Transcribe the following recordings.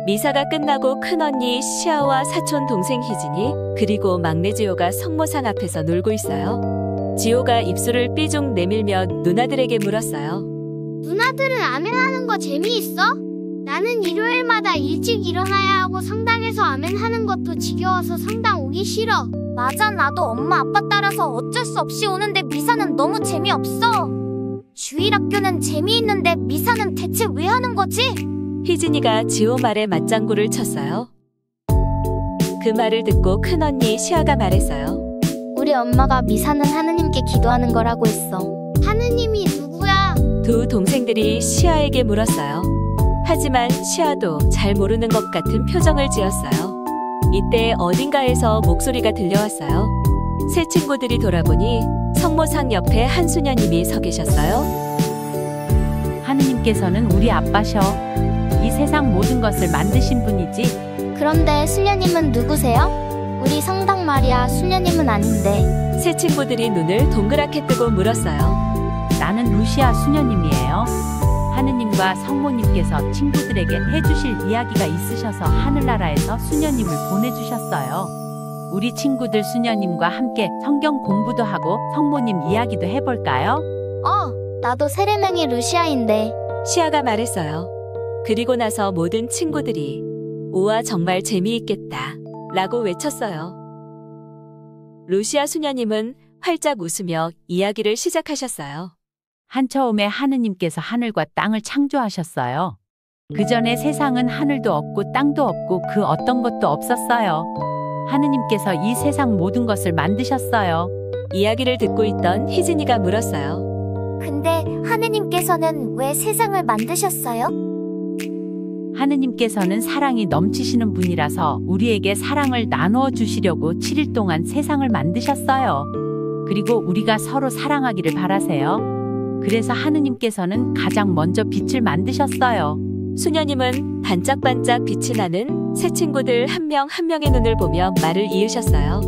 미사가 끝나고 큰언니 시아와 사촌 동생 희진이 그리고 막내 지호가 성모상 앞에서 놀고 있어요. 지호가 입술을 삐죽 내밀며 누나들에게 물었어요. 누나들은 아멘하는 거 재미있어? 나는 일요일마다 일찍 일어나야 하고 성당에서 아멘하는 것도 지겨워서 성당 오기 싫어. 맞아, 나도 엄마 아빠 따라서 어쩔 수 없이 오는데 미사는 너무 재미없어. 주일학교는 재미있는데 미사는 대체 왜 하는 거지? 희진이가 지호 말에 맞장구를 쳤어요. 그 말을 듣고 큰언니 시아가 말했어요. 우리 엄마가 미사는 하느님께 기도하는 거라고 했어. 하느님이 누구야? 두 동생들이 시아에게 물었어요. 하지만 시아도 잘 모르는 것 같은 표정을 지었어요. 이때 어딘가에서 목소리가 들려왔어요. 세 친구들이 돌아보니 성모상 옆에 한수녀님이 서 계셨어요. 하느님께서는 우리 아빠셔. 이 세상 모든 것을 만드신 분이지. 그런데 수녀님은 누구세요? 우리 성당 말이야 수녀님은 아닌데. 세 친구들이 눈을 동그랗게 뜨고 물었어요. 나는 루시아 수녀님이에요. 하느님과 성모님께서 친구들에게 해주실 이야기가 있으셔서 하늘나라에서 수녀님을 보내주셨어요. 우리 친구들 수녀님과 함께 성경 공부도 하고 성모님 이야기도 해볼까요? 나도 세례명이 루시아인데. 시아가 말했어요. 그리고 나서 모든 친구들이 우와 정말 재미있겠다 라고 외쳤어요. 루시아 수녀님은 활짝 웃으며 이야기를 시작하셨어요. 한처음에 하느님께서 하늘과 땅을 창조하셨어요. 그 전에 세상은 하늘도 없고 땅도 없고 그 어떤 것도 없었어요. 하느님께서 이 세상 모든 것을 만드셨어요. 이야기를 듣고 있던 희진이가 물었어요. 근데 하느님께서는 왜 세상을 만드셨어요? 하느님께서는 사랑이 넘치시는 분이라서 우리에게 사랑을 나누어 주시려고 7일 동안 세상을 만드셨어요. 그리고 우리가 서로 사랑하기를 바라세요. 그래서 하느님께서는 가장 먼저 빛을 만드셨어요. 수녀님은 반짝반짝 빛이 나는 새 친구들 한 명 한 명의 눈을 보며 말을 이으셨어요.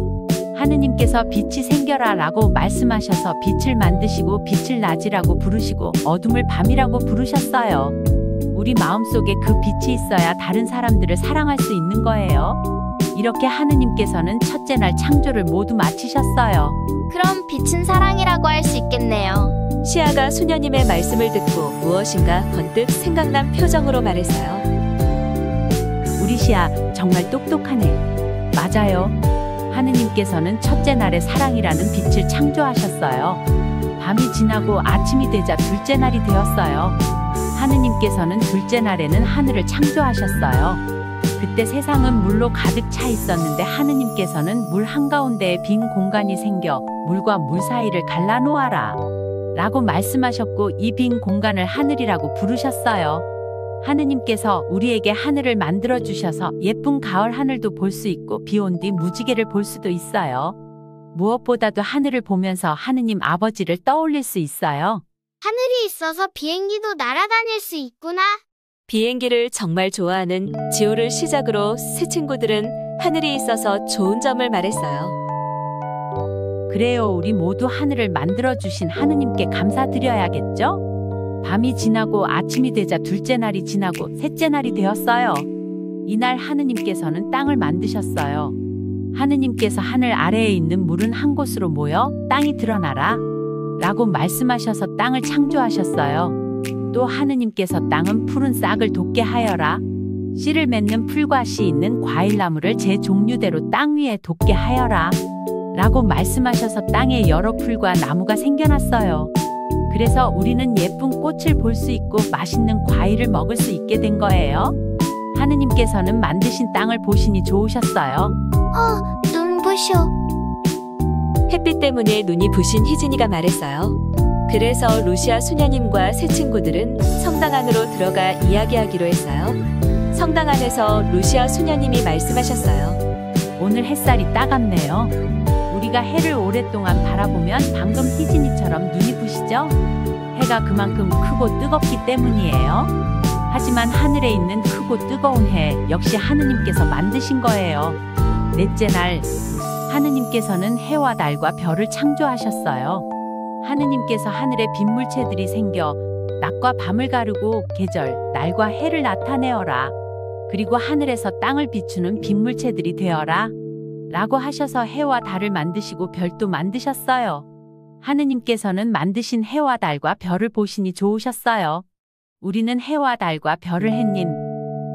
하느님께서 빛이 생겨라 라고 말씀하셔서 빛을 만드시고 빛을 낮이라고 부르시고 어둠을 밤이라고 부르셨어요. 우리 마음속에 그 빛이 있어야 다른 사람들을 사랑할 수 있는 거예요. 이렇게 하느님께서는 첫째 날 창조를 모두 마치셨어요. 그럼 빛은 사랑이라고 할 수 있겠네요. 시아가 수녀님의 말씀을 듣고 무엇인가 번뜩 생각난 표정으로 말했어요. 우리 시아 정말 똑똑하네. 맞아요. 하느님께서는 첫째 날에 사랑이라는 빛을 창조하셨어요. 밤이 지나고 아침이 되자 둘째 날이 되었어요. 하느님께서는 둘째 날에는 하늘을 창조하셨어요. 그때 세상은 물로 가득 차 있었는데 하느님께서는 물 한가운데에 빈 공간이 생겨 물과 물 사이를 갈라놓아라 라고 말씀하셨고 이 빈 공간을 하늘이라고 부르셨어요. 하느님께서 우리에게 하늘을 만들어 주셔서 예쁜 가을 하늘도 볼 수 있고 비 온 뒤 무지개를 볼 수도 있어요. 무엇보다도 하늘을 보면서 하느님 아버지를 떠올릴 수 있어요. 하늘이 있어서 비행기도 날아다닐 수 있구나. 비행기를 정말 좋아하는 지호를 시작으로 새 친구들은 하늘이 있어서 좋은 점을 말했어요. 그래요, 우리 모두 하늘을 만들어주신 하느님께 감사드려야겠죠? 밤이 지나고 아침이 되자 둘째 날이 지나고 셋째 날이 되었어요. 이날 하느님께서는 땅을 만드셨어요. 하느님께서 하늘 아래에 있는 물은 한 곳으로 모여 땅이 드러나라 라고 말씀하셔서 땅을 창조하셨어요. 또 하느님께서 땅은 푸른 싹을 돋게 하여라. 씨를 맺는 풀과 씨 있는 과일나무를 제 종류대로 땅 위에 돋게 하여라. 라고 말씀하셔서 땅에 여러 풀과 나무가 생겨났어요. 그래서 우리는 예쁜 꽃을 볼 수 있고 맛있는 과일을 먹을 수 있게 된 거예요. 하느님께서는 만드신 땅을 보시니 좋으셨어요. 눈부셔. 햇빛 때문에 눈이 부신 희진이가 말했어요. 그래서 루시아 수녀님과 새 친구들은 성당 안으로 들어가 이야기하기로 했어요. 성당 안에서 루시아 수녀님이 말씀하셨어요. 오늘 햇살이 따갑네요. 우리가 해를 오랫동안 바라보면 방금 희진이처럼 눈이 부시죠? 해가 그만큼 크고 뜨겁기 때문이에요. 하지만 하늘에 있는 크고 뜨거운 해 역시 하느님께서 만드신 거예요. 넷째 날 하느님께서는 해와 달과 별을 창조하셨어요. 하느님께서 하늘에 빗물체들이 생겨 낮과 밤을 가르고 계절, 날과 해를 나타내어라. 그리고 하늘에서 땅을 비추는 빗물체들이 되어라. 라고 하셔서 해와 달을 만드시고 별도 만드셨어요. 하느님께서는 만드신 해와 달과 별을 보시니 좋으셨어요. 우리는 해와 달과 별을 햇님,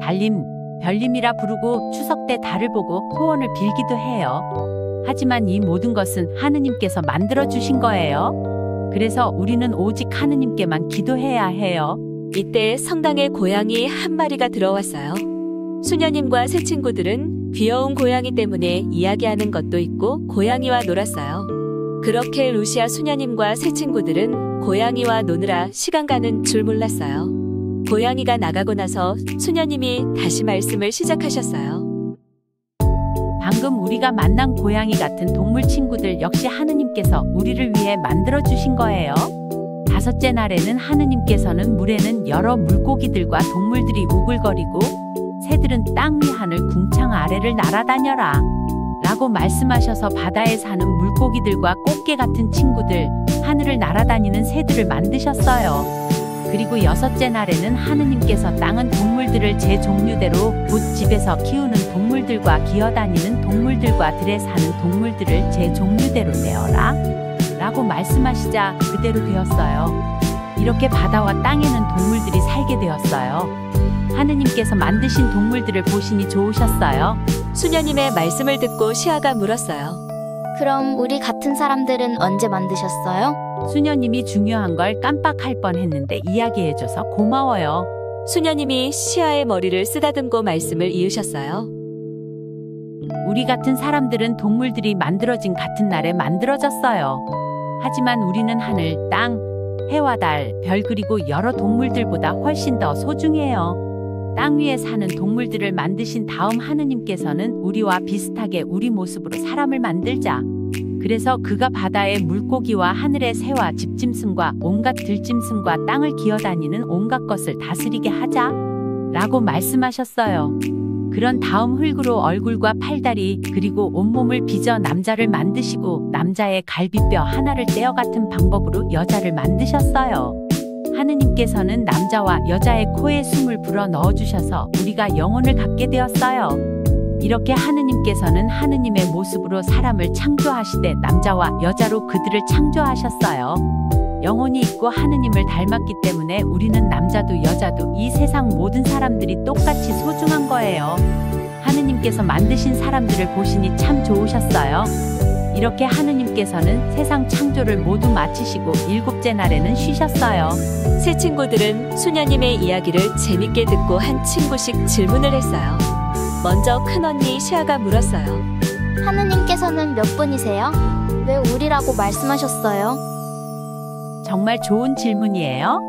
달님, 별님이라 부르고 추석 때 달을 보고 소원을 빌기도 해요. 하지만 이 모든 것은 하느님께서 만들어 주신 거예요. 그래서 우리는 오직 하느님께만 기도해야 해요. 이때 성당에 고양이 한 마리가 들어왔어요. 수녀님과 새 친구들은 귀여운 고양이 때문에 이야기하는 것도 있고 고양이와 놀았어요. 그렇게 루시아 수녀님과 새 친구들은 고양이와 노느라 시간 가는 줄 몰랐어요. 고양이가 나가고 나서 수녀님이 다시 말씀을 시작하셨어요. 방금 우리가 만난 고양이 같은 동물 친구들 역시 하느님께서 우리를 위해 만들어 주신 거예요. 다섯째 날에는 하느님께서는 물에는 여러 물고기들과 동물들이 우글거리고 새들은 땅 위 하늘 궁창 아래를 날아다녀라 라고 말씀하셔서 바다에 사는 물고기들과 꽃게 같은 친구들, 하늘을 날아다니는 새들을 만드셨어요. 그리고 여섯째 날에는 하느님께서 땅은 동물들을 제 종류대로 곧 집에서 키우는 동물들과 기어다니는 동물들과 들에 사는 동물들을 제 종류대로 되어라 라고 말씀하시자 그대로 되었어요. 이렇게 바다와 땅에는 동물들이 살게 되었어요. 하느님께서 만드신 동물들을 보시니 좋으셨어요. 수녀님의 말씀을 듣고 시아가 물었어요. 그럼 우리 같은 사람들은 언제 만드셨어요? 수녀님이 중요한 걸 깜빡할 뻔했는데 이야기해줘서 고마워요. 수녀님이 시아의 머리를 쓰다듬고 말씀을 이으셨어요. 우리 같은 사람들은 동물들이 만들어진 같은 날에 만들어졌어요. 하지만 우리는 하늘, 땅, 해와 달, 별 그리고 여러 동물들보다 훨씬 더 소중해요. 땅 위에 사는 동물들을 만드신 다음 하느님께서는 우리와 비슷하게 우리 모습으로 사람을 만들자. 그래서 그가 바다의 물고기와 하늘의 새와 집짐승과 온갖 들짐승과 땅을 기어다니는 온갖 것을 다스리게 하자 라고 말씀하셨어요. 그런 다음 흙으로 얼굴과 팔다리 그리고 온몸을 빚어 남자를 만드시고 남자의 갈비뼈 하나를 떼어 같은 방법으로 여자를 만드셨어요. 하느님께서는 남자와 여자의 코에 숨을 불어 넣어주셔서 우리가 영혼을 갖게 되었어요. 이렇게 하느님께서는 하느님의 모습으로 사람을 창조하시되 남자와 여자로 그들을 창조하셨어요. 영혼이 있고 하느님을 닮았기 때문에 우리는 남자도 여자도 이 세상 모든 사람들이 똑같이 소중한 거예요. 하느님께서 만드신 사람들을 보시니 참 좋으셨어요. 이렇게 하느님께서는 세상 창조를 모두 마치시고 일곱째 날에는 쉬셨어요. 새 친구들은 수녀님의 이야기를 재밌게 듣고 한 친구씩 질문을 했어요. 먼저 큰언니 시아가 물었어요. 하느님께서는 몇 분이세요? 왜 우리라고 말씀하셨어요? 정말 좋은 질문이에요.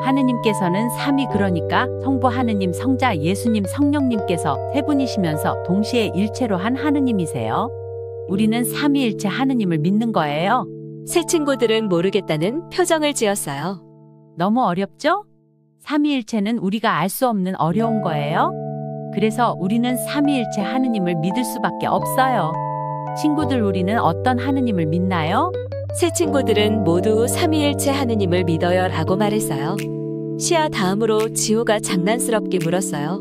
하느님께서는 삼위 그러니까 성부 하느님, 성자 예수님, 성령님께서 세 분이시면서 동시에 일체로 한 하느님이세요. 우리는 삼위일체 하느님을 믿는 거예요. 새 친구들은 모르겠다는 표정을 지었어요. 너무 어렵죠? 삼위일체는 우리가 알 수 없는 어려운 거예요. 그래서 우리는 삼위일체 하느님을 믿을 수밖에 없어요. 친구들, 우리는 어떤 하느님을 믿나요? 새 친구들은 모두 삼위일체 하느님을 믿어요 라고 말했어요. 시아 다음으로 지호가 장난스럽게 물었어요.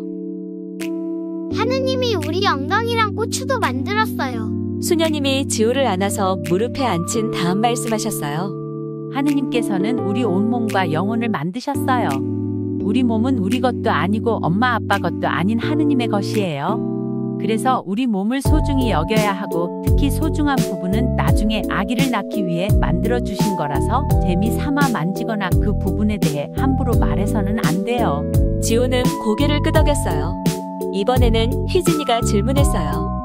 하느님이 우리 엉덩이랑 고추도 만들었어요. 수녀님이 지호를 안아서 무릎에 앉힌 다음 말씀하셨어요. 하느님께서는 우리 온몸과 영혼을 만드셨어요. 우리 몸은 우리 것도 아니고 엄마 아빠 것도 아닌 하느님의 것이에요. 그래서 우리 몸을 소중히 여겨야 하고 특히 소중한 부분은 나중에 아기를 낳기 위해 만들어 주신 거라서 재미 삼아 만지거나 그 부분에 대해 함부로 말해서는 안 돼요. 지호는 고개를 끄덕였어요. 이번에는 희진이가 질문했어요.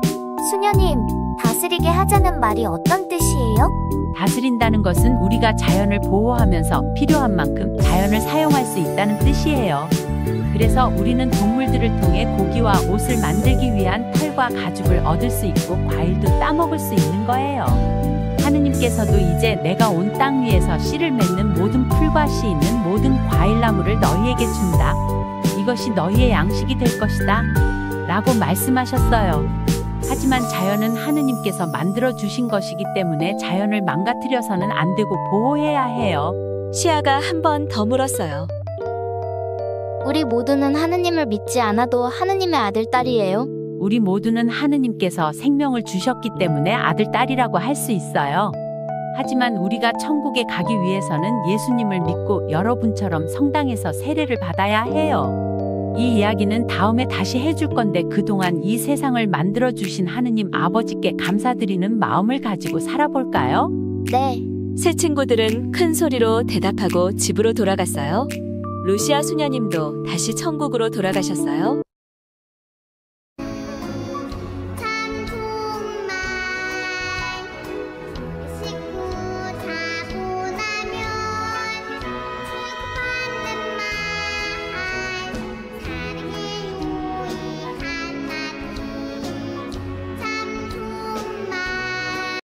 수녀님, 다스리게 하자는 말이 어떤 뜻이에요? 다스린다는 것은 우리가 자연을 보호하면서 필요한 만큼 자연을 사용할 수 있다는 뜻이에요. 그래서 우리는 동물들을 통해 고기와 옷을 만들기 위한 털과 가죽을 얻을 수 있고 과일도 따먹을 수 있는 거예요. 하느님께서도 이제 내가 온 땅 위에서 씨를 맺는 모든 풀과 씨 있는 모든 과일나무를 너희에게 준다. 이것이 너희의 양식이 될 것이다. 라고 말씀하셨어요. 하지만 자연은 하느님께서 만들어 주신 것이기 때문에 자연을 망가뜨려서는 안 되고 보호해야 해요. 시아가 한 번 더 물었어요. 우리 모두는 하느님을 믿지 않아도 하느님의 아들, 딸이에요. 우리 모두는 하느님께서 생명을 주셨기 때문에 아들, 딸이라고 할 수 있어요. 하지만 우리가 천국에 가기 위해서는 예수님을 믿고 여러분처럼 성당에서 세례를 받아야 해요. 이 이야기는 다음에 다시 해줄 건데 그동안 이 세상을 만들어주신 하느님 아버지께 감사드리는 마음을 가지고 살아볼까요? 네. 새 친구들은 큰 소리로 대답하고 집으로 돌아갔어요. 루시아 수녀님도 다시 천국으로 돌아가셨어요.